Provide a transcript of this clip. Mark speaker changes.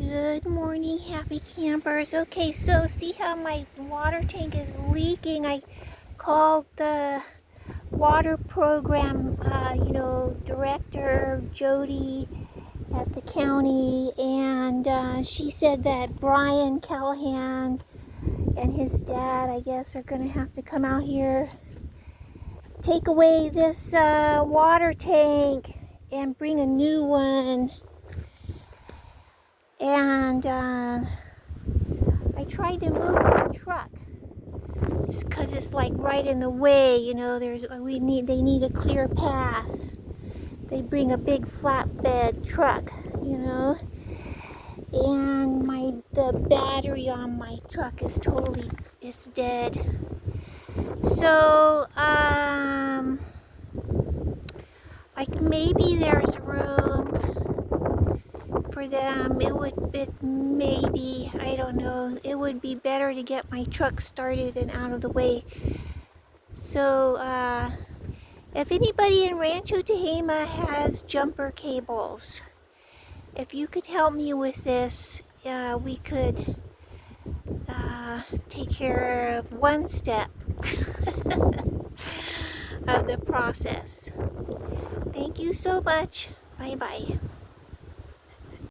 Speaker 1: Good morning, happy campers. Okay, so see how my water tank is leaking? I called the water program, director, Jody, at the county, and she said that Brian Callahan and his dad, I guess, are going to have to come out here, take away this water tank and bring a new one. And I tried to move the truck just because it's like right in the way, they need a clear path. They bring a big flatbed truck, and the battery on my truck is dead. So like maybe there's room for them. Maybe, I don't know, it would be better to get my truck started and out of the way. So if anybody in Rancho Tehama has jumper cables, if you could help me with this, we could take care of one step of the process. Thank you so much. Bye bye.